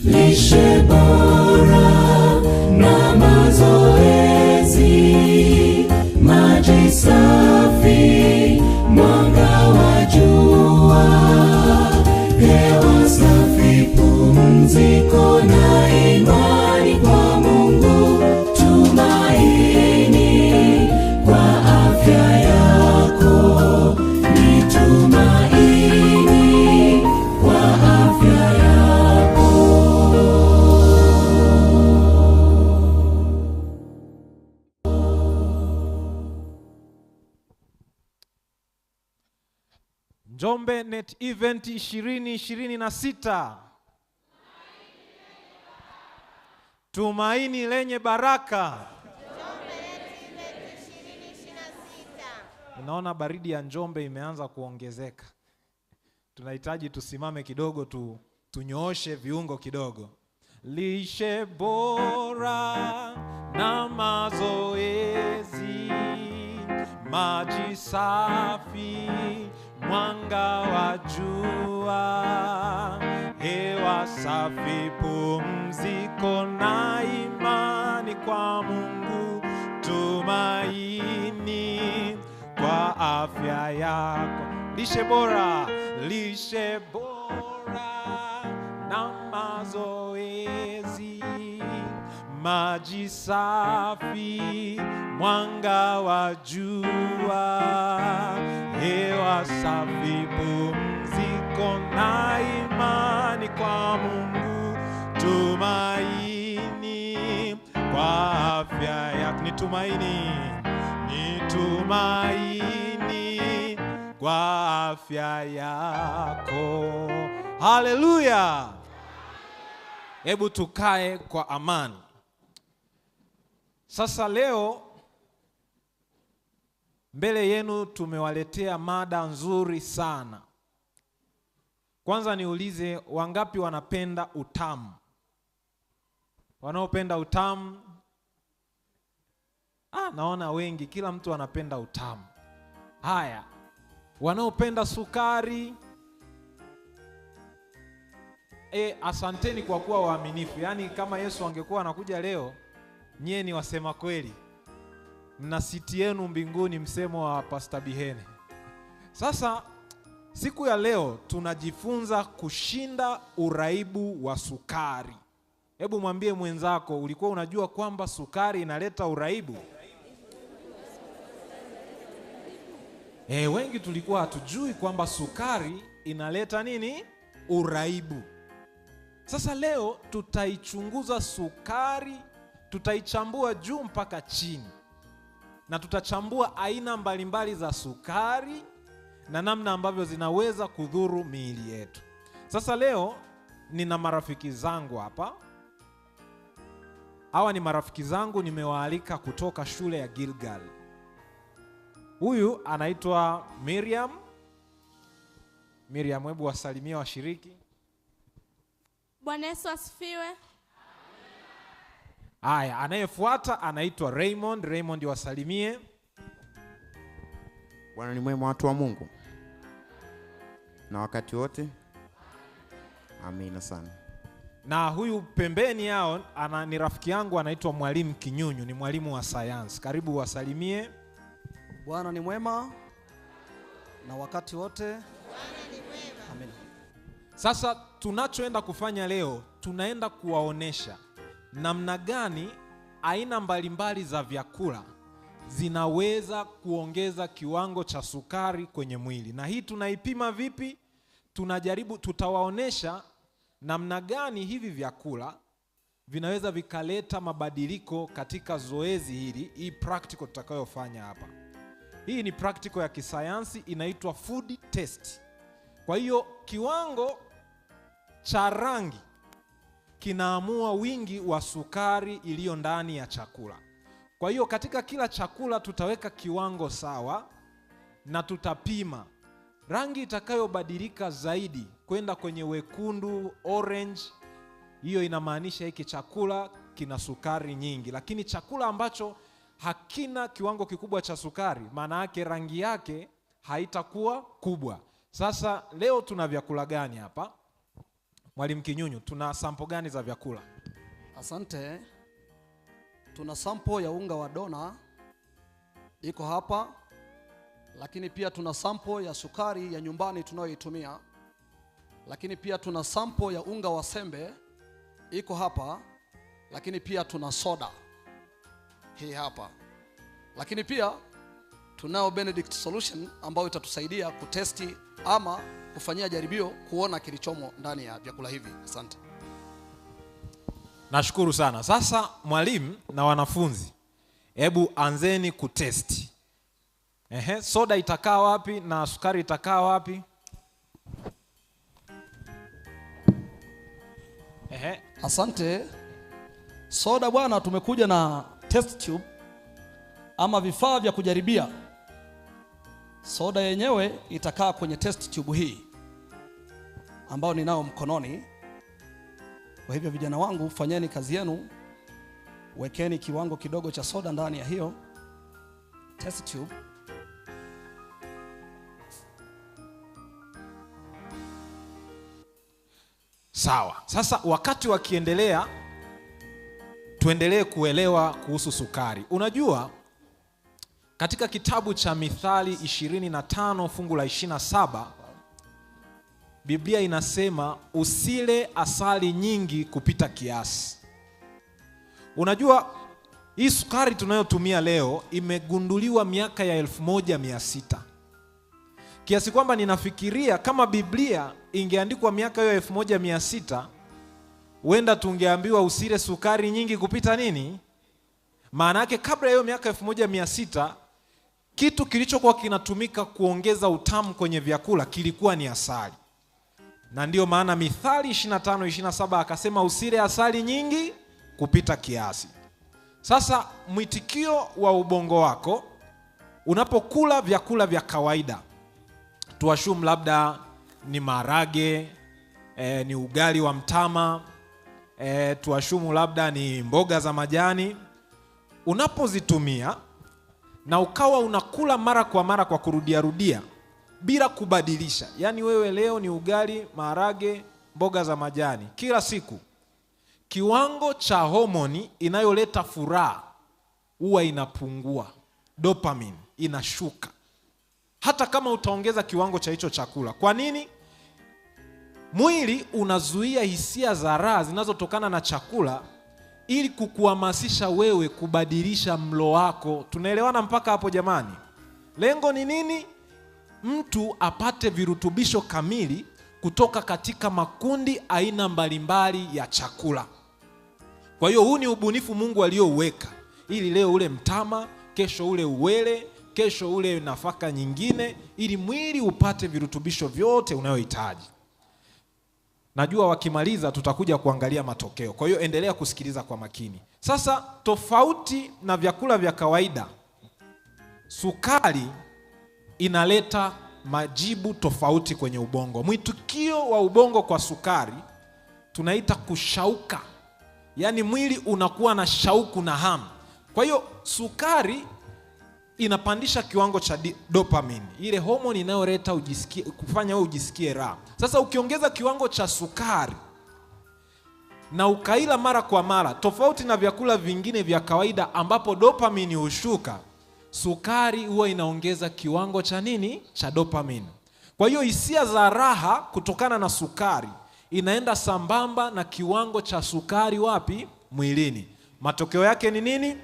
lishe bora na mazoezi, maji safi, mwanga wa jua, hewa safi, pumziko na imani kwa Mungu, tumaini kwa afya yako, ni tumaini kwa afya yako. Njombe Net Event 2026. Tumaini lenye baraka. Njombe Net Event 2026. Unaona baridi ya Njombe imeanza kuongezeka. Tunahitaji tusimame kidogo tunyooshe viungo kidogo. Lishe bora na mazoezi, maji safi, mwanga wa jua, hewa safi, pumziko na imani kwa Mungu, tumaini kwa afya yako. Lishe bora na mazoezi, maji safi, mwanga wa jua, hewa safi, pumziko na imani kwa Mungu, tumaini kwa afya yako. Ni tumaini kwa afya yako. Haleluya! Hebu tukae kwa amani. Sasa leo mbele yenu tumewaletea mada nzuri sana. Kwanza niulize, wangapi wanapenda utamu? Wanaopenda utamu? Naona wengi, kila mtu anapenda utamu. Haya, wanaopenda sukari? Asanteni kwa kuwa waaminifu. Yaani kama Yesu angekuwa anakuja leo, nyie ni wasema kweli, mna siti yenu mbinguni, msemo wa Pastor Bihene. Sasa siku ya leo tunajifunza kushinda uraibu wa sukari. Hebu mwambie mwenzako, ulikuwa unajua kwamba sukari inaleta uraibu? Wengi tulikuwa hatujui kwamba sukari inaleta nini? Uraibu. Sasa leo tutaichunguza sukari, tutaichambua juu mpaka chini, na tutachambua aina mbalimbali za sukari na namna ambavyo zinaweza kudhuru miili yetu. Sasa leo nina marafiki zangu hapa. Hawa ni marafiki zangu, nimewaalika kutoka shule ya Gilgal. Huyu anaitwa Miriam. Miriam, hebu wasalimie washiriki. Bwana Yesu asifiwe. Haya, anayefuata anaitwa Raymond. Raymond, wasalimie. Bwana ni mwema, watu wa Mungu, na wakati wote. Amina sana. Na huyu pembeni yao ni rafiki yangu, anaitwa Mwalimu Kinyunyu, ni mwalimu wa sayansi. Karibu, wasalimie. Bwana ni mwema na wakati wote. Bwana ni mwema. Amen. Sasa tunachoenda kufanya leo, tunaenda kuwaonesha namna gani aina mbalimbali za vyakula zinaweza kuongeza kiwango cha sukari kwenye mwili. Na hii tunaipima vipi? Tutawaonesha namna gani hivi vyakula vinaweza vikaleta mabadiliko katika zoezi hili. Hii practical tutakayofanya hapa, hii ni practical ya kisayansi, inaitwa food test. Kwa hiyo kiwango cha rangi kinaamua wingi wa sukari iliyo ndani ya chakula. Kwa hiyo katika kila chakula tutaweka kiwango sawa na tutapima. Rangi itakayobadilika zaidi kwenda kwenye wekundu, orange, hiyo inamaanisha hiki chakula kina sukari nyingi. Lakini chakula ambacho hakina kiwango kikubwa cha sukari, maana yake rangi yake haitakuwa kubwa. Sasa leo tuna vyakula gani hapa? Mwalimu Kinyunyu, tuna sample gani za vyakula? Asante. Tuna sample ya unga wa dona iko hapa, lakini pia tuna sample ya sukari ya nyumbani tunayoitumia, lakini pia tuna sample ya unga wa sembe iko hapa, lakini pia tuna soda hii hapa, lakini pia tunao Benedict solution ambayo itatusaidia kutesti ama kufanyia jaribio kuona kilichomo ndani ya vyakula hivi. Asante. Nashukuru sana. Sasa mwalimu na wanafunzi, hebu anzeni kutesti. Soda itakaa wapi na sukari itakaa wapi? Asante. Soda bwana, tumekuja na test tube ama vifaa vya kujaribia. Soda yenyewe itakaa kwenye test tube hii ambao ninao mkononi. Kwa hivyo vijana wangu, fanyeni kazi yenu, wekeni kiwango kidogo cha soda ndani ya hiyo test tube. Sawa. Sasa wakati wakiendelea, tuendelee kuelewa kuhusu sukari. Unajua, katika kitabu cha Mithali 25 fungu la 27, Biblia inasema usile asali nyingi kupita kiasi. Unajua, hii sukari tunayotumia leo imegunduliwa miaka ya 1600. Kiasi kwamba ninafikiria kama Biblia ingeandikwa miaka hiyo 1600, huenda tungeambiwa usile sukari nyingi kupita nini? Maana yake kabla hiyo miaka 1600, kitu kilichokuwa kinatumika kuongeza utamu kwenye vyakula kilikuwa ni asali. Na ndio maana Mithali 25:27 akasema usile asali nyingi kupita kiasi. Sasa mwitikio wa ubongo wako unapokula vyakula vya kawaida, tuashumu labda ni maharage, ni ugali wa mtama, tuashumu labda ni mboga za majani, unapozitumia na ukawa unakula mara kwa mara kwa kurudia rudia bila kubadilisha, yani wewe leo ni ugali, maharage, mboga za majani kila siku, kiwango cha homoni inayoleta furaha huwa inapungua, dopamine inashuka, hata kama utaongeza kiwango cha hicho chakula. Kwa nini? Mwili unazuia hisia za raha zinazotokana na chakula ili kukuhamasisha wewe kubadilisha mlo wako. Tunaelewana mpaka hapo jamani? Lengo ni nini? Mtu apate virutubisho kamili kutoka katika makundi aina mbalimbali ya chakula. Kwa hiyo huu ni ubunifu Mungu aliouweka, ili leo ule mtama, kesho ule uwele, kesho ule nafaka nyingine, ili mwili upate virutubisho vyote unayohitaji. Najua wakimaliza tutakuja kuangalia matokeo. Kwa hiyo endelea kusikiliza kwa makini. Sasa tofauti na vyakula vya kawaida, sukari inaleta majibu tofauti kwenye ubongo. Mwitikio wa ubongo kwa sukari tunaita kushauka. Yaani mwili unakuwa na shauku na hamu. Kwa hiyo sukari inapandisha kiwango cha dopamine, ile homoni inayoleta kufanya wewe ujisikie raha. Sasa ukiongeza kiwango cha sukari na ukaila mara kwa mara, tofauti na vyakula vingine vya kawaida ambapo dopamine hushuka, sukari huwa inaongeza kiwango cha nini? Cha dopamine. Kwa hiyo hisia za raha kutokana na sukari inaenda sambamba na kiwango cha sukari wapi? Mwilini. Matokeo yake ni nini?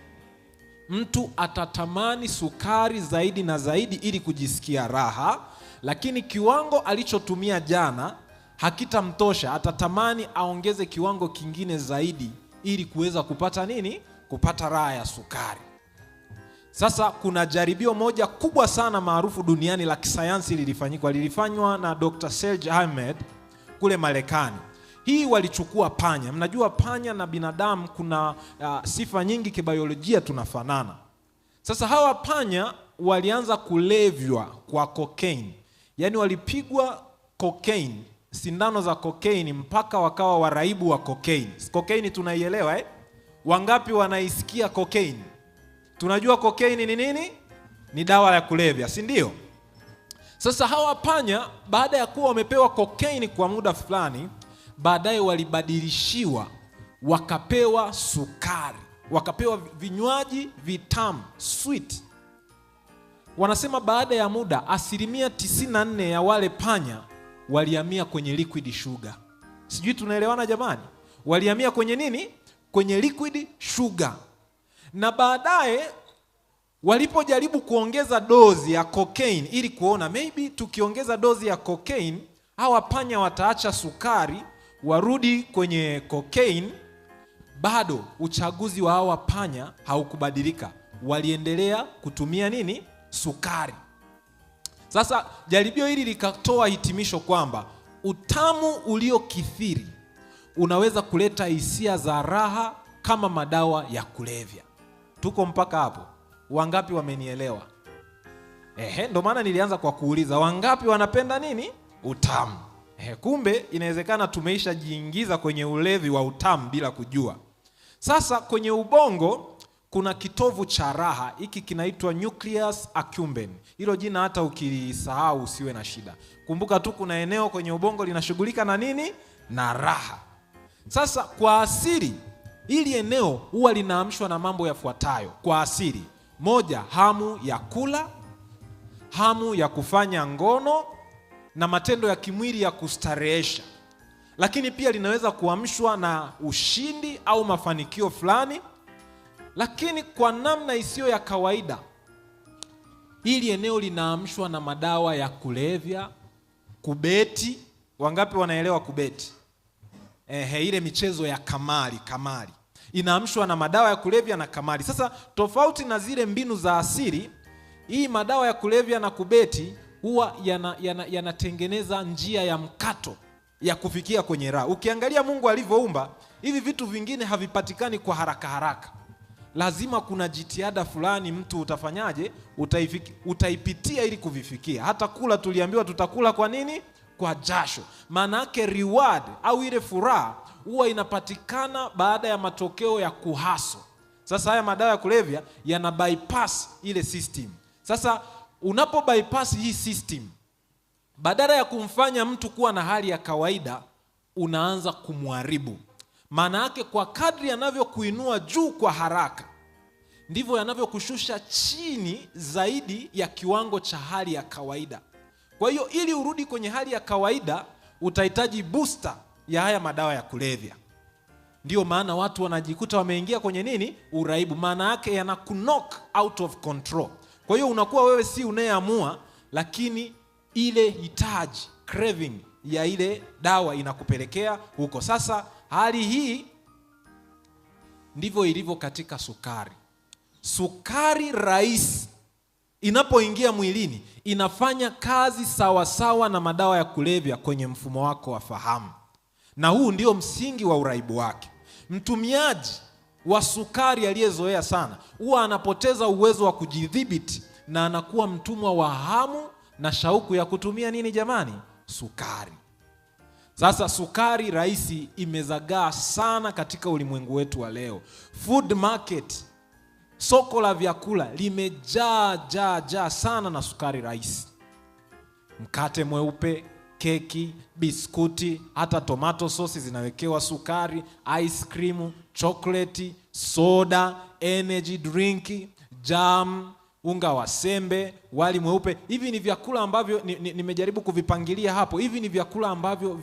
Mtu atatamani sukari zaidi na zaidi ili kujisikia raha, lakini kiwango alichotumia jana hakitamtosha, atatamani aongeze kiwango kingine zaidi ili kuweza kupata nini? Kupata raha ya sukari. Sasa kuna jaribio moja kubwa sana maarufu duniani la kisayansi lilifanywa na Dr. Serge Ahmed kule Marekani. Hii walichukua panya. Mnajua panya na binadamu kuna sifa nyingi kibiolojia tunafanana. Sasa hawa panya walianza kulevywa kwa cocaine. Yaani walipigwa cocaine, sindano za cocaine mpaka wakawa waraibu wa cocaine. Cocaine tunaielewa Wangapi wanaisikia cocaine? Tunajua cocaine ni nini? Ni dawa ya kulevya, si ndio? Sasa hawa panya baada ya kuwa wamepewa cocaine kwa muda fulani, baadaye walibadilishiwa wakapewa sukari, wakapewa vinywaji vitamu, sweet. Wanasema baada ya muda 94% ya wale panya walihamia kwenye liquid sugar. Sijui tunaelewana jamani? Walihamia kwenye nini? Kwenye liquid sugar. Na baadaye walipojaribu kuongeza dozi ya cocaine ili kuona maybe tukiongeza dozi ya cocaine hawa panya wataacha sukari warudi kwenye cocaine, bado uchaguzi wa hawa panya haukubadilika. Waliendelea kutumia nini? Sukari. Sasa jaribio hili likatoa hitimisho kwamba utamu uliokithiri unaweza kuleta hisia za raha kama madawa ya kulevya. Tuko mpaka hapo? Wangapi wamenielewa? Ndio maana nilianza kwa kuuliza wangapi wanapenda nini? Utamu. Kumbe inawezekana tumeisha jiingiza kwenye ulevi wa utamu bila kujua. Sasa kwenye ubongo kuna kitovu cha raha, hiki kinaitwa nucleus accumbens. Hilo jina hata ukilisahau usiwe na shida. Kumbuka tu kuna eneo kwenye ubongo linashughulika na nini? Na raha. Sasa kwa asili hili eneo huwa linaamshwa na mambo yafuatayo. Kwa asili, moja, hamu ya kula, hamu ya kufanya ngono na matendo ya kimwili ya kustarehesha. Lakini pia linaweza kuamshwa na ushindi au mafanikio fulani. Lakini kwa namna isiyo ya kawaida, hili eneo linaamshwa na madawa ya kulevya, kubeti. Wangapi wanaelewa kubeti? Ile michezo ya kamari inaamshwa na madawa ya kulevya na kamari. Sasa tofauti na zile mbinu za asili, hii madawa ya kulevya na kubeti huwa yanatengeneza njia ya mkato ya kufikia kwenye raha. Ukiangalia Mungu alivyoumba, hivi vitu vingine havipatikani kwa haraka haraka. Lazima kuna jitihada fulani mtu utafanyaje? Utaipitia ili kuvifikia. Hata kula tuliambiwa tutakula kwa nini? Kwa jasho. Maana yake reward au ile furaha huwa inapatikana baada ya matokeo ya kuhaso. Sasa haya madawa ya kulevya yana bypass ile system. Sasa unapo bypass hii system, badala ya kumfanya mtu kuwa na hali ya kawaida, unaanza kumharibu. Maana yake kwa kadri yanavyokuinua juu kwa haraka, ndivyo yanavyokushusha chini zaidi ya kiwango cha hali ya kawaida. Kwa hiyo ili urudi kwenye hali ya kawaida, utahitaji booster ya haya madawa ya kulevya. Ndio maana watu wanajikuta wameingia kwenye nini? Uraibu. Maana yake yanakunock out of control. Kwa hiyo unakuwa wewe si unayeamua, lakini ile hitaji, craving ya ile dawa inakupelekea huko. Sasa hali hii ndivyo ilivyo katika sukari. Sukari rahisi inapoingia mwilini inafanya kazi sawa sawa na madawa ya kulevya kwenye mfumo wako wa fahamu. Na huu ndio msingi wa uraibu wake. Mtumiaji wa sukari aliyezoea sana huwa anapoteza uwezo wa kujidhibiti na anakuwa mtumwa wa hamu na shauku ya kutumia nini jamani? Sukari. Sasa sukari rahisi imezagaa sana katika ulimwengu wetu wa leo. Food market, soko la vyakula limejaa sana na sukari rahisi. Mkate mweupe, keki, biskuti, hata tomato sauce zinawekewa sukari, ice cream, chocolate, soda, energy drink, jam, unga wa sembe, wali mweupe. Hivi ni vyakula ambavyo nimejaribu kuvipangilia hapo. Hivi ni vyakula ambavyo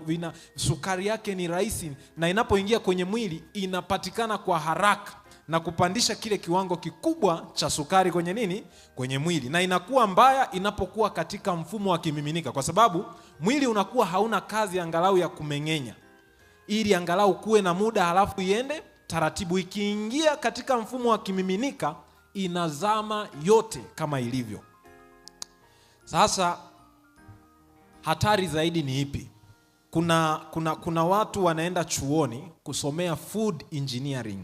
vina sukari yake ni rahisi, na inapoingia kwenye mwili inapatikana kwa haraka na kupandisha kile kiwango kikubwa cha sukari kwenye nini? Kwenye mwili. Na inakuwa mbaya inapokuwa katika mfumo wa kimiminika, kwa sababu mwili unakuwa hauna kazi angalau ya kumeng'enya, ili angalau kuwe na muda halafu iende taratibu. Ikiingia katika mfumo wa kimiminika inazama yote kama ilivyo. Sasa hatari zaidi ni ipi? Kuna watu wanaenda chuoni kusomea food engineering.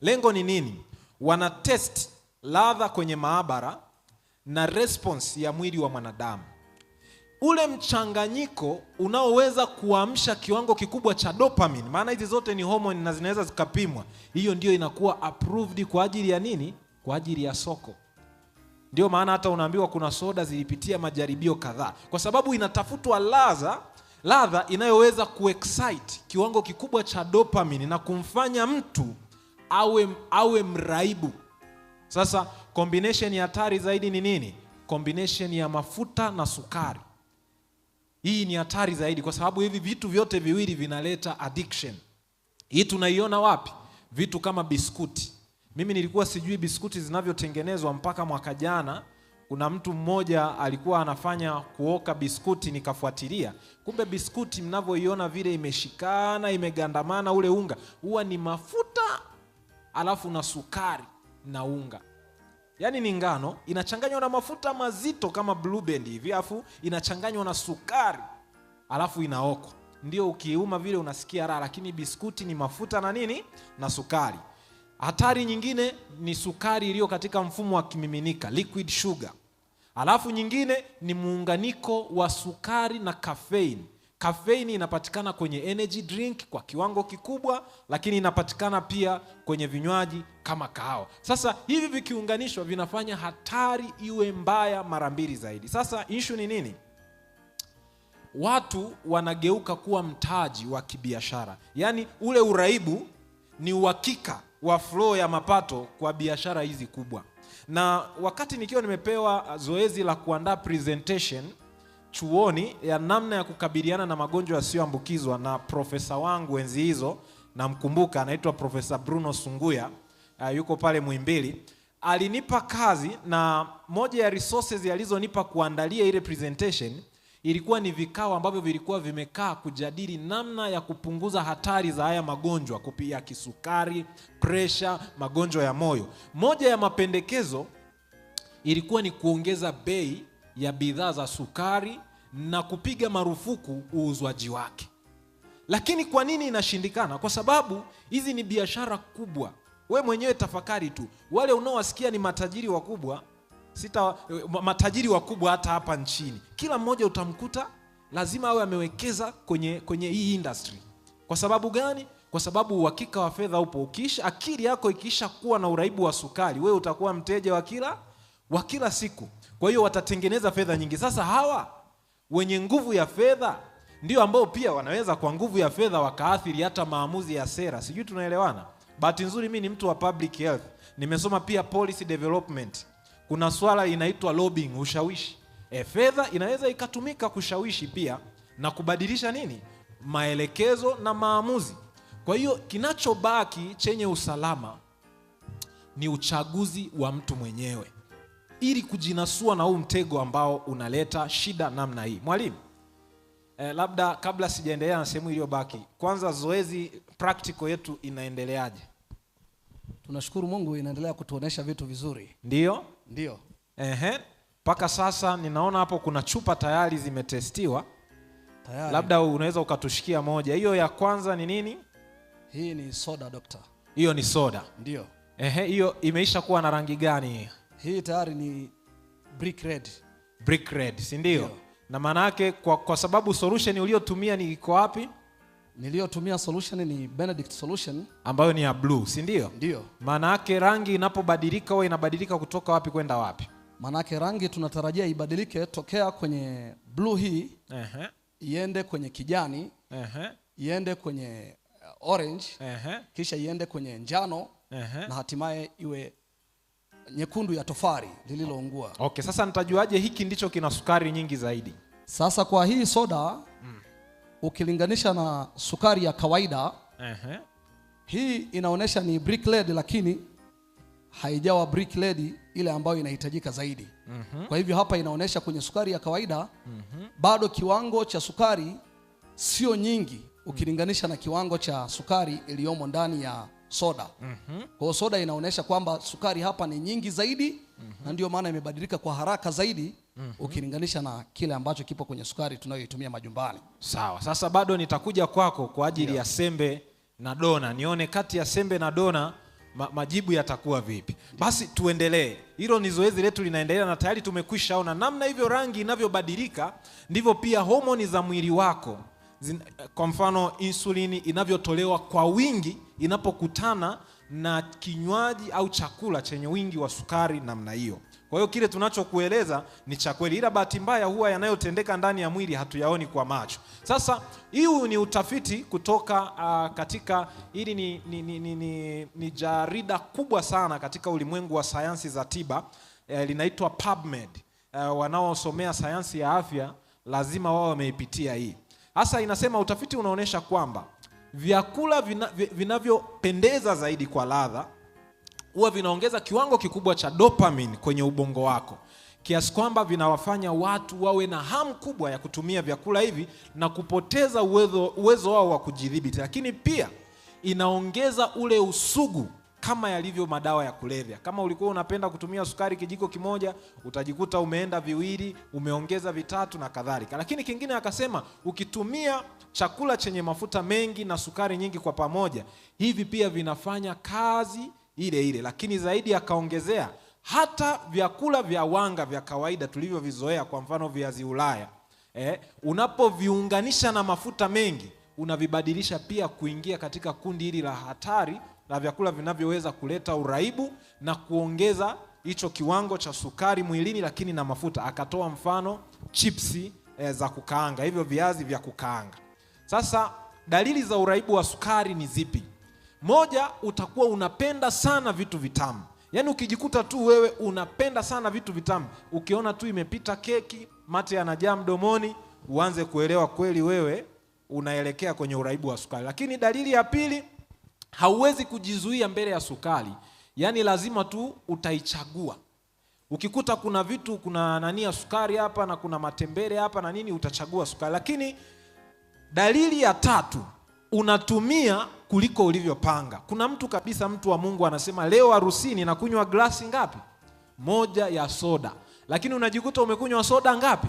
Lengo ni nini? Wana test ladha kwenye maabara na response ya mwili wa mwanadamu. Ule mchanganyiko unaoweza kuamsha kiwango kikubwa cha dopamine, maana hizi zote ni hormone na zinaweza zikapimwa. Hiyo ndio inakuwa approved kwa ajili ya nini? Kwa ajili ya soko. Ndio maana hata unaambiwa kuna soda zilipitia majaribio kadhaa, kwa sababu inatafutwa ladha ladha inayoweza kuexcite kiwango kikubwa cha dopamine na kumfanya mtu awe mraibu. Sasa combination ya hatari zaidi ni nini? Combination ya mafuta na sukari. Hii ni hatari zaidi kwa sababu hivi vitu vyote viwili vinaleta addiction. Hii tunaiona wapi? Vitu kama biskuti. Mimi nilikuwa sijui biskuti zinavyotengenezwa mpaka mwaka jana. Kuna mtu mmoja alikuwa anafanya kuoka biskuti, nikafuatilia. Kumbe biskuti mnavyoiona vile imeshikana, imegandamana, ule unga huwa ni mafuta alafu na sukari na unga. Yaani ni ngano inachanganywa na mafuta mazito kama Blue Band hivi, alafu inachanganywa na sukari, alafu inaokwa. Ndio ukiuma vile unasikia raha, lakini biskuti ni mafuta na nini? Na sukari. Hatari nyingine ni sukari iliyo katika mfumo wa kimiminika, liquid sugar. Alafu nyingine ni muunganiko wa sukari na caffeine. Caffeine inapatikana kwenye energy drink kwa kiwango kikubwa, lakini inapatikana pia kwenye vinywaji kama kahawa. Sasa hivi vikiunganishwa vinafanya hatari iwe mbaya mara mbili zaidi. Sasa issue ni nini? Watu wanageuka kuwa mtaji wa kibiashara. Yaani ule uraibu ni uhakika wa flow ya mapato kwa biashara hizi kubwa. Na wakati nikiwa nimepewa zoezi la kuandaa presentation chuoni ya namna ya kukabiliana na magonjwa yasiyoambukizwa na profesa wangu enzi hizo, namkumbuka, anaitwa Profesa Bruno Sunguya, yuko pale Muhimbili, alinipa kazi, na moja ya resources alizonipa kuandalia ile presentation ilikuwa ni vikao ambavyo vilikuwa vimekaa kujadili namna ya kupunguza hatari za haya magonjwa, kupia kisukari, pressure, magonjwa ya moyo. Moja ya mapendekezo ilikuwa ni kuongeza bei ya bidhaa za sukari na kupiga marufuku uuzwaji wake. Lakini kwa nini inashindikana? Kwa sababu hizi ni biashara kubwa. We mwenyewe tafakari tu, wale unaowasikia ni matajiri wakubwa, matajiri wakubwa hata hapa nchini, kila mmoja utamkuta lazima awe amewekeza kwenye hii industry. Kwa sababu gani? Kwa sababu uhakika wa fedha upo. Ukiisha akili yako ikiisha kuwa na uraibu wa sukari, wewe utakuwa mteja wa kila siku. Kwa hiyo watatengeneza fedha nyingi. Sasa hawa wenye nguvu ya fedha ndio ambao pia wanaweza kwa nguvu ya fedha wakaathiri hata maamuzi ya sera. Sijui tunaelewana? Bahati nzuri mimi ni mtu wa public health. Nimesoma pia policy development. Kuna swala inaitwa lobbying, ushawishi. Fedha inaweza ikatumika kushawishi pia na kubadilisha nini? Maelekezo na maamuzi. Kwa hiyo kinachobaki chenye usalama ni uchaguzi wa mtu mwenyewe, ili kujinasua na huu mtego ambao unaleta shida namna hii. Mwalimu, labda kabla sijaendelea na sehemu iliyobaki, kwanza zoezi practical yetu inaendeleaje? Tunashukuru Mungu, inaendelea kutuonesha vitu vizuri. Ndio? Ndio. Mpaka sasa ninaona hapo kuna chupa tayari zimetestiwa. Tayari. Labda unaweza ukatushikia moja. Hiyo ya kwanza ni nini? Hii ni soda, doctor. Hiyo ni soda. Ndio. Hiyo imeisha kuwa na rangi gani? Hii tayari ni brick red. Brick red, si ndio? Na maana yake kwa sababu solution uliyotumia ni iko wapi? Niliyotumia solution ni Benedict solution ambayo ni ya blue, si ndio? Ndio. Maana yake rangi inapobadilika huwa inabadilika kutoka wapi kwenda wapi? Maana yake rangi tunatarajia ibadilike tokea kwenye blue hii, iende kwenye kijani, iende kwenye orange, kisha iende kwenye njano, na hatimaye iwe nyekundu ya tofari lililoungua. Okay, sasa nitajuaje hiki ndicho kina sukari nyingi zaidi? Sasa kwa hii soda ukilinganisha na sukari ya kawaida, hii inaonesha ni brick red, lakini haijawa brick red ile ambayo inahitajika zaidi. Kwa hivyo hapa inaonesha kwenye sukari ya kawaida bado kiwango cha sukari sio nyingi ukilinganisha na kiwango cha sukari iliyomo ndani ya soda. Kwa hiyo soda inaonesha kwamba sukari hapa ni nyingi zaidi, na ndio maana imebadilika kwa haraka zaidi ukilinganisha na kile ambacho kipo kwenye sukari tunayoitumia majumbani. Sawa. Sasa bado nitakuja kwako kwa ajili ya sembe na dona, nione kati ya sembe na dona majibu yatakuwa vipi. Basi tuendelee. Hilo ni zoezi letu linaendelea, na tayari tumekwisha ona namna hivyo rangi inavyobadilika ndivyo pia homoni za mwili wako, kwa mfano insulini inavyotolewa kwa wingi inapokutana na kinywaji au chakula chenye wingi wa sukari namna hiyo. Kwa hiyo kile tunachokueleza ni cha kweli, ila bahati mbaya huwa yanayotendeka ndani ya mwili hatuyaoni kwa macho. Sasa huu ni utafiti kutoka katika hili ni jarida kubwa sana katika ulimwengu wa sayansi za tiba, linaitwa PubMed. Wanaosomea sayansi ya afya lazima wao wameipitia hii. Hasa inasema utafiti unaonyesha kwamba vyakula vinavyopendeza zaidi kwa ladha huwa vinaongeza kiwango kikubwa cha dopamine kwenye ubongo wako, kiasi kwamba vinawafanya watu wawe na hamu kubwa ya kutumia vyakula hivi na kupoteza uwezo wao wa kujidhibiti. Lakini pia inaongeza ule usugu kama yalivyo madawa ya kulevya. Kama ulikuwa unapenda kutumia sukari kijiko kimoja, utajikuta umeenda viwili, umeongeza vitatu na kadhalika. Lakini kingine akasema ukitumia chakula chenye mafuta mengi na sukari nyingi kwa pamoja, hivi pia vinafanya kazi ile ile. Lakini zaidi akaongezea hata vyakula vya wanga vya kawaida tulivyovizoea, kwa mfano viazi Ulaya, unapoviunganisha na mafuta mengi, unavibadilisha pia kuingia katika kundi hili la hatari la vyakula vinavyoweza kuleta uraibu na kuongeza hicho kiwango cha sukari mwilini, lakini na mafuta. Akatoa mfano chipsi za kukaanga, hivyo viazi vya kukaanga. Sasa dalili za uraibu wa sukari ni zipi? Moja, utakuwa unapenda sana vitu vitamu. Yaani ukijikuta tu wewe unapenda sana vitu vitamu, ukiona tu imepita keki, mate yanajaa mdomoni, uanze kuelewa kweli wewe unaelekea kwenye uraibu wa sukari. Lakini dalili ya pili, hauwezi kujizuia mbele ya sukari. Yaani lazima tu utaichagua. Ukikuta kuna vitu, kuna nani ya sukari hapa na kuna matembele hapa na nini, utachagua sukari. Lakini dalili ya tatu, unatumia kuliko ulivyopanga. Kuna mtu kabisa, mtu wa Mungu, anasema leo harusini na kunywa glasi ngapi? 1 ya soda. Lakini unajikuta umekunywa soda ngapi?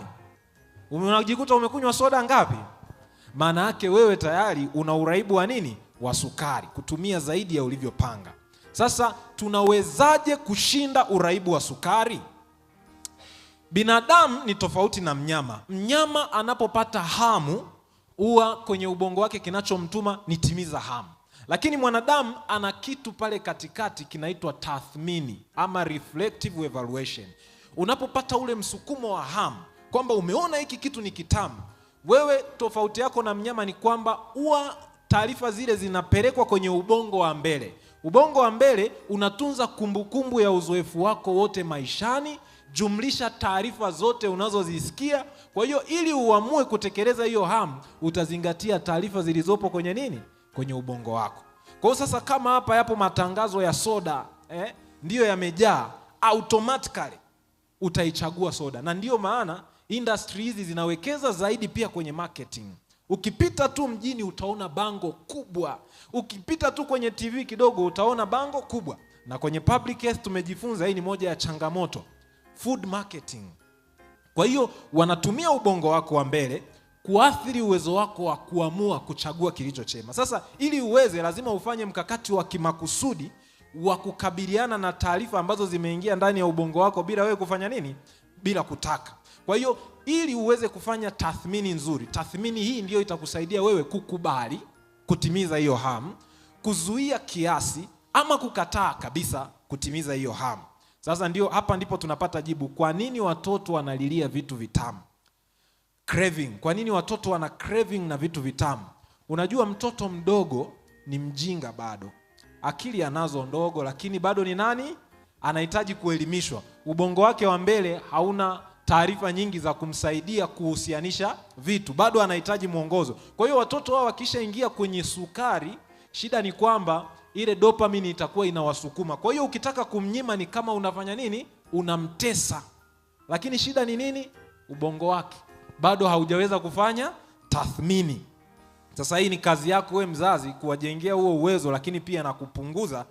Maana yake wewe tayari una uraibu wa nini? Wa sukari, kutumia zaidi ya ulivyopanga. Sasa tunawezaje kushinda uraibu wa sukari? Binadamu ni tofauti na mnyama. Mnyama anapopata hamu, huwa kwenye ubongo wake kinachomtuma ni timiza hamu. Lakini mwanadamu ana kitu pale katikati kinaitwa tathmini ama reflective evaluation. Unapopata ule msukumo wa hamu kwamba umeona hiki kitu ni kitamu, wewe tofauti yako na mnyama ni kwamba huwa taarifa zile zinapelekwa kwenye ubongo wa mbele. Ubongo wa mbele unatunza kumbukumbu ya uzoefu wako wote maishani, jumlisha taarifa zote unazozisikia. Kwa hiyo ili uamue kutekeleza hiyo hamu, utazingatia taarifa zilizopo kwenye nini? Kwenye ubongo wako. Kwa hiyo sasa kama hapa yapo matangazo ya soda, ndiyo yamejaa, automatically utaichagua soda. Na ndiyo maana industry hizi zinawekeza zaidi pia kwenye marketing. Ukipita tu mjini utaona bango kubwa. Ukipita tu kwenye TV kidogo utaona bango kubwa. Na kwenye public health tumejifunza hii ni moja ya changamoto, food marketing. Kwa hiyo wanatumia ubongo wako wa mbele kuathiri uwezo wako wa kuamua kuchagua kilicho chema. Sasa ili uweze, lazima ufanye mkakati wa kimakusudi wa kukabiliana na taarifa ambazo zimeingia ndani ya ubongo wako bila wewe kufanya nini? Bila kutaka. Kwa hiyo ili uweze kufanya tathmini nzuri, tathmini hii ndiyo itakusaidia wewe kukubali kutimiza hiyo hamu, kuzuia kiasi ama kukataa kabisa kutimiza hiyo hamu. Sasa hapa ndipo tunapata jibu kwa nini watoto wanalilia vitu vitamu. Craving. Kwa nini watoto wana craving na vitu vitamu? Unajua mtoto mdogo ni mjinga bado. Akili anazo ndogo, lakini bado ni nani? Anahitaji kuelimishwa. Ubongo wake wa mbele hauna taarifa nyingi za kumsaidia kuhusianisha vitu. Bado anahitaji mwongozo. Kwa hiyo watoto wao wakishaingia kwenye sukari, shida ni kwamba ile dopamine itakuwa inawasukuma. Kwa hiyo ukitaka kumnyima ni kama unafanya nini? Unamtesa. Lakini shida ni nini? Ubongo wake bado haujaweza kufanya tathmini. Sasa hii ni kazi yako wewe mzazi kuwajengea huo uwezo, lakini pia na kupunguza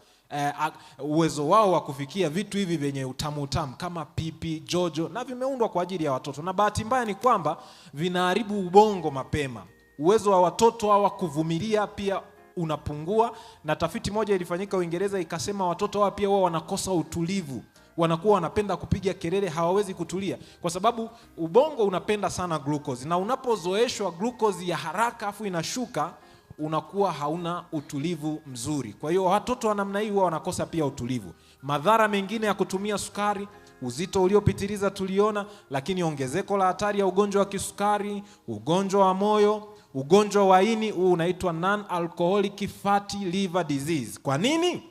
uwezo wao wa kufikia vitu hivi vyenye utamu kama pipi, jojo, na vimeundwa kwa ajili ya watoto. Na bahati mbaya ni kwamba vinaharibu ubongo mapema. Uwezo wa watoto hawa kuvumilia pia unapungua, na tafiti moja ilifanyika Uingereza ikasema watoto hawa pia wao wanakosa utulivu. Wanakuwa wanapenda kupiga kelele, hawawezi kutulia kwa sababu ubongo unapenda sana glucose, na unapozoeshwa glucose ya haraka afu inashuka, unakuwa hauna utulivu mzuri. Kwa hiyo watoto wa namna hii wanakosa pia utulivu. Madhara mengine ya kutumia sukari, uzito uliopitiliza tuliona, lakini ongezeko la hatari ya ugonjwa wa kisukari, ugonjwa wa moyo, ugonjwa wa ini, huu unaitwa non-alcoholic fatty liver disease. Kwa nini?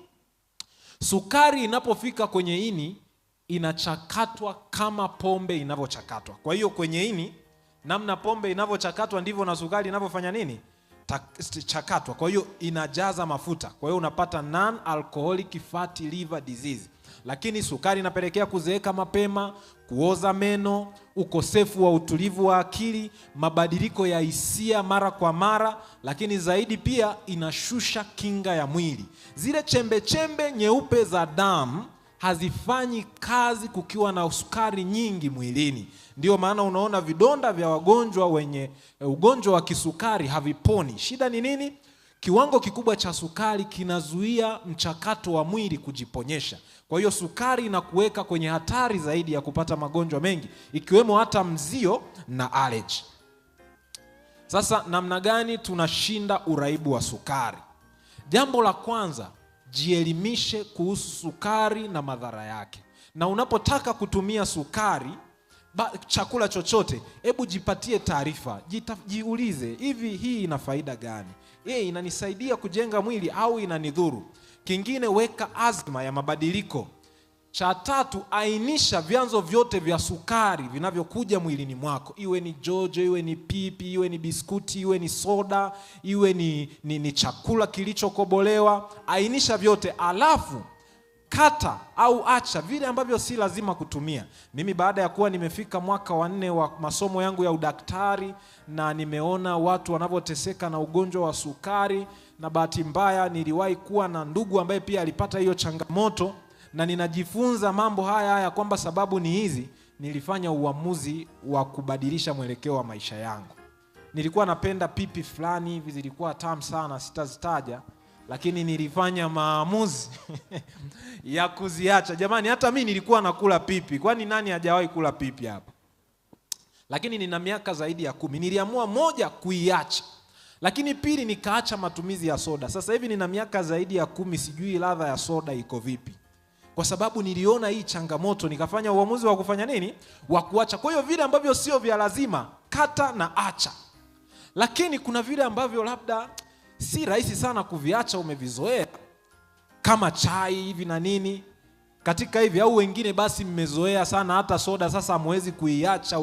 Sukari inapofika kwenye ini inachakatwa kama pombe inavyochakatwa. Kwa hiyo kwenye ini, namna pombe inavyochakatwa ndivyo na sukari inavyofanya nini? Chakatwa. Kwa hiyo inajaza mafuta. Kwa hiyo unapata non-alcoholic fatty liver disease. Lakini sukari inapelekea kuzeeka mapema, kuoza meno, ukosefu wa utulivu wa akili, mabadiliko ya hisia mara kwa mara, lakini zaidi pia inashusha kinga ya mwili. Zile chembe chembe nyeupe za damu hazifanyi kazi kukiwa na sukari nyingi mwilini. Ndio maana unaona vidonda vya wagonjwa wenye ugonjwa wa kisukari haviponi. Shida ni nini? Kiwango kikubwa cha sukari kinazuia mchakato wa mwili kujiponyesha. Kwa hiyo sukari inakuweka kwenye hatari zaidi ya kupata magonjwa mengi, ikiwemo hata mzio na allergy. Sasa namna gani tunashinda uraibu wa sukari? Jambo la kwanza, jielimishe kuhusu sukari na madhara yake. Na unapotaka kutumia sukari, chakula chochote, hebu jipatie taarifa, jiulize, hivi hii ina faida gani? Inanisaidia kujenga mwili au inanidhuru? Kingine, weka azma ya mabadiliko. Cha tatu, ainisha vyanzo vyote vya sukari vinavyokuja mwilini mwako. Iwe ni jojo, iwe ni pipi, iwe ni biskuti, iwe ni soda, iwe ni chakula kilichokobolewa. Ainisha vyote, alafu kata au acha vile ambavyo si lazima kutumia. Mimi baada ya kuwa nimefika mwaka wa 4 wa masomo yangu ya udaktari na nimeona watu wanavyoteseka na ugonjwa wa sukari, na bahati mbaya niliwahi kuwa na ndugu ambaye pia alipata hiyo changamoto, na ninajifunza mambo haya kwamba sababu ni hizi, nilifanya uamuzi wa kubadilisha mwelekeo wa maisha yangu. Nilikuwa napenda pipi fulani hivi, zilikuwa tamu sana, sitazitaja, lakini nilifanya maamuzi ya kuziacha. Jamani, hata mimi nilikuwa nakula pipi. Kwani nani hajawahi kula pipi hapa? Lakini nina miaka zaidi ya 10. Niliamua moja, kuiacha. Lakini pili, nikaacha matumizi ya soda. Sasa hivi nina miaka zaidi ya 10, sijui ladha ya soda iko vipi. Kwa sababu niliona hii changamoto, nikafanya uamuzi wa kufanya nini? Wa kuacha. Kwa hiyo vile ambavyo sio vya lazima, kata na acha. Lakini kuna vile ambavyo labda si rahisi sana kuviacha, umevizoea, kama chai hivi na nini katika hivi, au wengine basi mmezoea sana hata soda, sasa hamwezi kuiacha.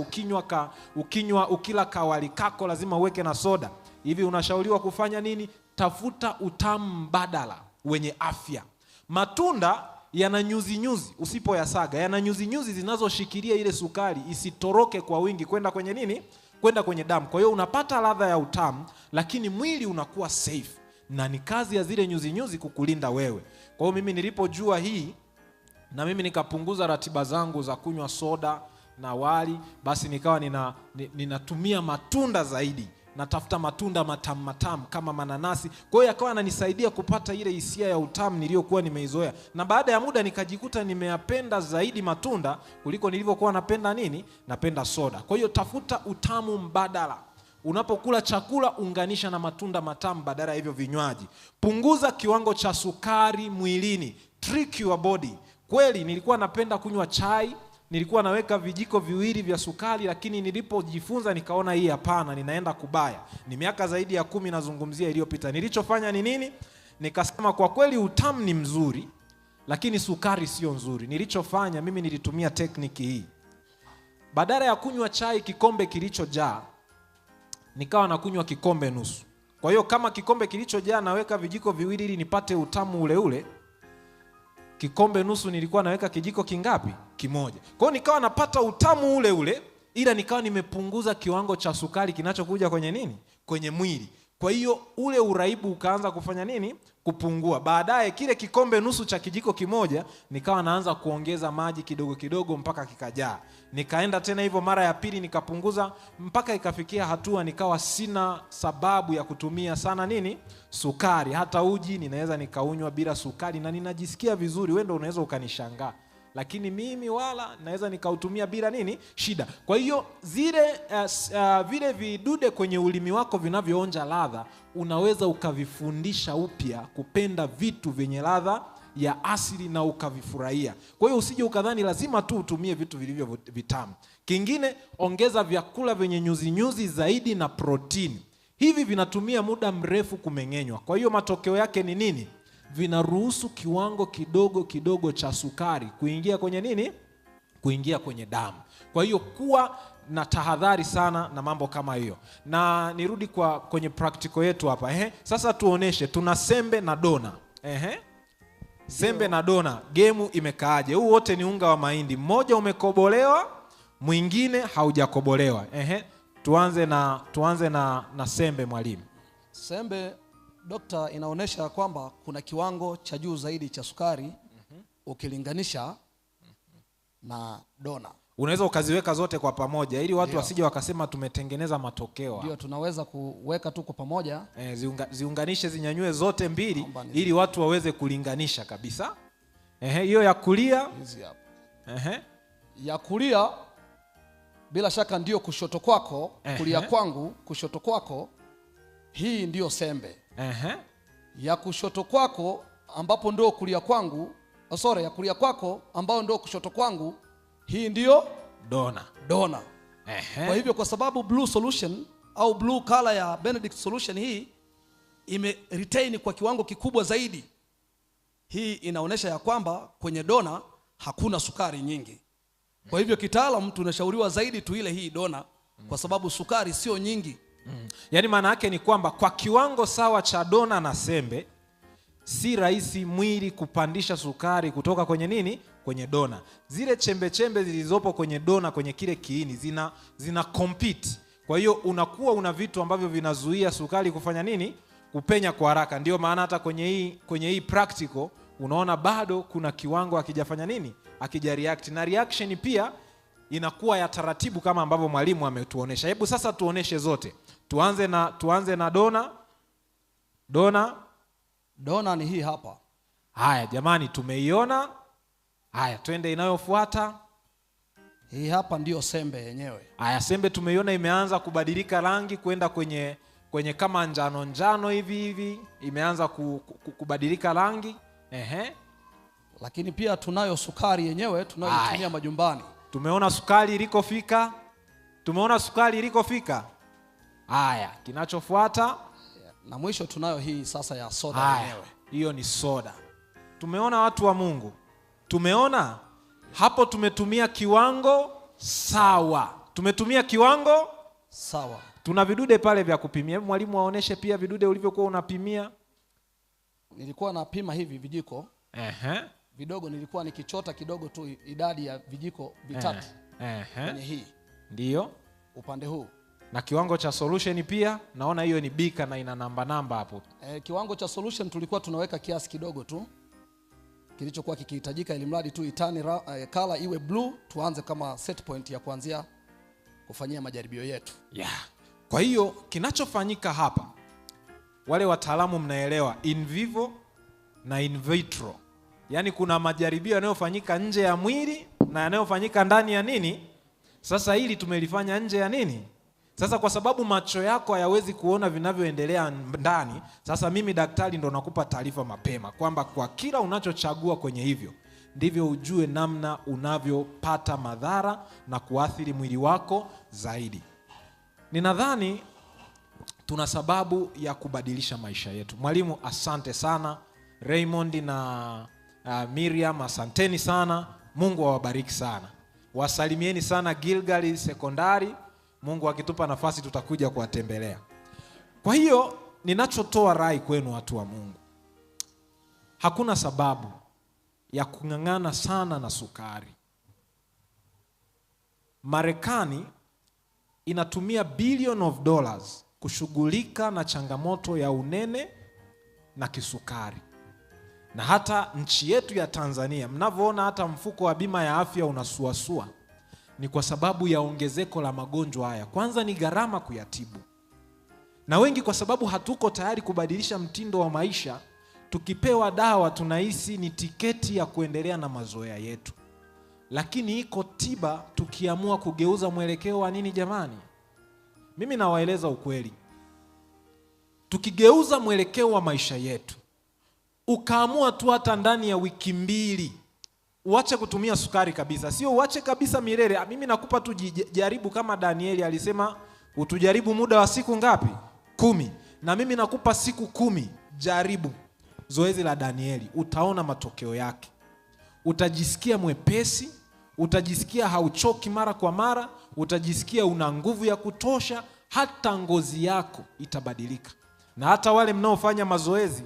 Ukila kawali kako lazima uweke na soda. Hivi unashauriwa kufanya nini? Tafuta utamu mbadala wenye afya. Matunda yana nyuzi nyuzi, usipoyasaga, yana nyuzi nyuzi zinazoshikilia ile sukari isitoroke kwa wingi kwenda kwenye nini? Kwenda kwenye damu. Kwa hiyo unapata ladha ya utamu, lakini mwili unakuwa safe, na ni kazi ya zile nyuzi nyuzi kukulinda wewe. Kwa hiyo mimi nilipojua hii, na mimi nikapunguza ratiba zangu za kunywa soda na wali, basi nikawa ninatumia matunda zaidi. Natafuta matunda matamu kama mananasi. Kwa hiyo yakawa yananisaidia kupata ile hisia ya utamu niliyokuwa nimeizoea. Na baada ya muda nikajikuta nimeyapenda zaidi matunda kuliko nilivyokuwa napenda nini? Napenda soda. Kwa hiyo tafuta utamu mbadala. Unapokula chakula, unganisha na matunda matamu badala ya hivyo vinywaji. Punguza kiwango cha sukari mwilini. Trick your body. Kweli nilikuwa napenda kunywa chai, nilikuwa naweka vijiko 2 vya sukari, lakini nilipojifunza nikaona hii hapana, ninaenda kubaya. Ni miaka zaidi ya 10 nazungumzia iliyopita. Nilichofanya ni nini? Nikasema kwa kweli utamu ni mzuri, lakini sukari sio nzuri. Nilichofanya mimi, nilitumia tekniki hii. Badala ya kunywa chai kikombe kilichojaa, nikawa nakunywa kikombe nusu. Kwa hiyo kama kikombe kilichojaa naweka vijiko 2 ili nipate utamu ule ule, kikombe nusu nilikuwa naweka kijiko kingapi? Kimoja. Kwa hiyo nikawa napata utamu ule ule, ila nikawa nimepunguza kiwango cha sukari kinachokuja kwenye nini? Kwenye mwili. Kwa hiyo ule uraibu ukaanza kufanya nini? Kupungua. Baadaye kile kikombe nusu cha kijiko kimoja nikawa naanza kuongeza maji kidogo kidogo mpaka kikajaa. Nikaenda tena hivyo mara ya pili, nikapunguza mpaka ikafikia hatua nikawa sina sababu ya kutumia sana nini? Sukari. Hata uji ninaweza nikaunywa bila sukari na ninajisikia vizuri. Wewe ndio unaweza ukanishangaa, lakini mimi wala naweza nikautumia bila nini? Shida. Kwa hiyo vile vidude kwenye ulimi wako vinavyoonja ladha, unaweza ukavifundisha upya kupenda vitu vyenye ladha ya asili na ukavifurahia. Kwa hiyo usije ukadhani lazima tu utumie vitu vilivyo vitamu. Kingine, ongeza vyakula vyenye nyuzi zaidi na protini. Hivi vinatumia muda mrefu kumeng'enywa. Kwa hiyo matokeo yake ni nini? Vinaruhusu kiwango kidogo cha sukari kuingia kwenye nini? Kuingia kwenye damu. Kwa hiyo kuwa na tahadhari sana na mambo kama hiyo. Na nirudi kwenye practical yetu hapa. Sasa tuoneshe, tuna sembe na dona. Sembe na dona, gemu imekaaje? Huu wote ni unga wa mahindi. Mmoja umekobolewa, mwingine haujakobolewa. Tuanze na sembe, mwalimu. Sembe, dokta, inaonesha kwamba kuna kiwango cha juu zaidi cha sukari ukilinganisha na dona. Unaweza ukaziweka zote kwa pamoja ili watu wasije wakasema tumetengeneza matokeo. Ndio, tunaweza kuweka tu kwa pamoja. Ziunganishe, zinyanyue zote mbili ili watu waweze kulinganisha kabisa. Hiyo ya kulia. Hizi hapa. Ya kulia bila shaka ndio kushoto kwako, kulia kwangu, kushoto kwako. Hii ndio sembe. Ya kushoto kwako ambapo ndio kulia kwangu, ya kulia kwako ambao ndio kushoto kwangu, hii ndio dona. Kwa hivyo kwa sababu blue solution au blue color ya Benedict solution hii ime retain kwa kiwango kikubwa zaidi, hii inaonesha ya kwamba kwenye dona hakuna sukari nyingi. Kwa hivyo kitaalamu tunashauriwa zaidi tuile hii dona kwa sababu sukari sio nyingi. Yaani maana yake ni kwamba kwa kiwango sawa cha dona na sembe, si rahisi mwili kupandisha sukari kutoka kwenye nini? Kwenye dona. Zile chembe zilizopo kwenye dona, kwenye kile kiini, zina compete. Kwa hiyo unakuwa una vitu ambavyo vinazuia sukari kufanya nini? Kupenya kwa haraka. Ndio maana hata kwenye hii practical unaona bado kuna kiwango hakijafanya nini? Hakija react. Na reaction pia inakuwa ya taratibu kama ambavyo mwalimu ametuonesha. Hebu sasa tuoneshe zote. Tuanze na dona. Dona ni hii hapa. Haya jamani, tumeiona. Haya, twende inayofuata. Hii hapa ndio sembe yenyewe. Haya, sembe tumeiona imeanza kubadilika rangi kwenda kwenye kama njano hivi, imeanza kubadilika rangi. Lakini pia tunayo sukari yenyewe tunayoitumia majumbani. Tumeona sukari ilikofika. Haya, kinachofuata na mwisho tunayo hii sasa ya soda yenyewe. Hiyo ni soda. Tumeona watu wa Mungu. Tumeona hapo tumetumia kiwango sawa. Tuna vidude pale vya kupimia. Mwalimu aoneshe pia vidude ulivyokuwa unapimia. Nilikuwa napima hivi vijiko. Vidogo nilikuwa nikichota kidogo tu idadi ya vijiko vitatu. Kwenye hii. Ndio. Upande huu. Na kiwango cha solution pia naona hiyo ni bika na ina namba hapo. Kiwango cha solution tulikuwa tunaweka kiasi kidogo tu kilichokuwa kikihitajika, ili mradi tu itani color iwe blue, tuanze kama set point ya kuanzia kufanyia majaribio yetu. Kwa hiyo kinachofanyika hapa, wale wataalamu mnaelewa, in vivo na in vitro. Yaani kuna majaribio yanayofanyika nje ya mwili na yanayofanyika ndani ya nini? Sasa hili tumelifanya nje ya nini? Sasa kwa sababu macho yako hayawezi kuona vinavyoendelea ndani, sasa mimi daktari ndo nakupa taarifa mapema kwamba kwa kila unachochagua kwenye hivyo ndivyo ujue namna unavyopata madhara na kuathiri mwili wako zaidi. Ninadhani tuna sababu ya kubadilisha maisha yetu. Mwalimu, asante sana. Raymond na Miriam, asanteni sana. Mungu awabariki sana. Wasalimieni sana Gilgal Sekondari. Mungu akitupa nafasi tutakuja kuwatembelea. Kwa hiyo ninachotoa rai kwenu watu wa Mungu, hakuna sababu ya kung'ang'ana sana na sukari. Marekani inatumia billion of dollars kushughulika na changamoto ya unene na kisukari. Na hata nchi yetu ya Tanzania, mnavyoona hata mfuko wa bima ya afya unasuasua, ni kwa sababu ya ongezeko la magonjwa haya. Kwanza ni gharama kuyatibu. Na wengi kwa sababu hatuko tayari kubadilisha mtindo wa maisha, tukipewa dawa tunahisi ni tiketi ya kuendelea na mazoea yetu. Lakini iko tiba tukiamua kugeuza mwelekeo wa nini jamani? Mimi nawaeleza ukweli. Tukigeuza mwelekeo wa maisha yetu, ukaamua tu hata ndani ya wiki 2 uache kutumia sukari kabisa, sio uache kabisa milele. Mimi nakupa tu jaribu, kama Danieli alisema utujaribu muda wa siku ngapi? 10. Na mimi nakupa siku 10, jaribu zoezi la Danieli, utaona matokeo yake. Utajisikia mwepesi, utajisikia hauchoki mara kwa mara, utajisikia una nguvu ya kutosha, hata ngozi yako itabadilika. Na hata wale mnaofanya mazoezi,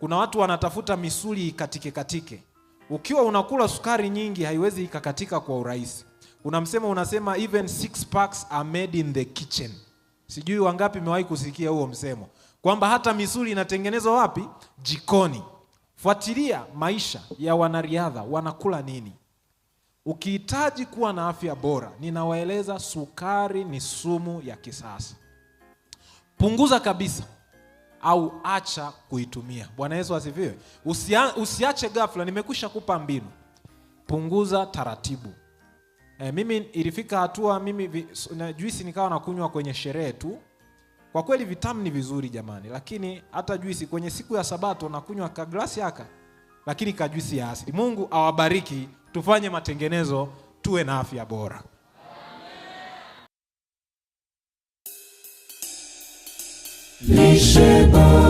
kuna watu wanatafuta misuli ikatike. Ukiwa unakula sukari nyingi haiwezi ikakatika kwa urahisi. Unasema even 6 packs are made in the kitchen. Sijui wangapi mewahi kusikia huo msemo, kwamba hata misuli inatengenezwa wapi? Jikoni. Fuatilia maisha ya wanariadha, wanakula nini. Ukihitaji kuwa na afya bora, ninawaeleza sukari ni sumu ya kisasa. Punguza kabisa au acha kuitumia. Bwana Yesu asifiwe. Usiache ghafla, nimekwisha kupa mbinu. Punguza taratibu. Mimi ilifika hatua na juisi nikawa nakunywa kwenye sherehe tu. Kwa kweli vitamu ni vizuri jamani, lakini hata juisi kwenye siku ya Sabato nakunywa ka glasi haka, lakini ka juisi ya asili. Mungu awabariki, tufanye matengenezo, tuwe na afya bora. Lishe bora.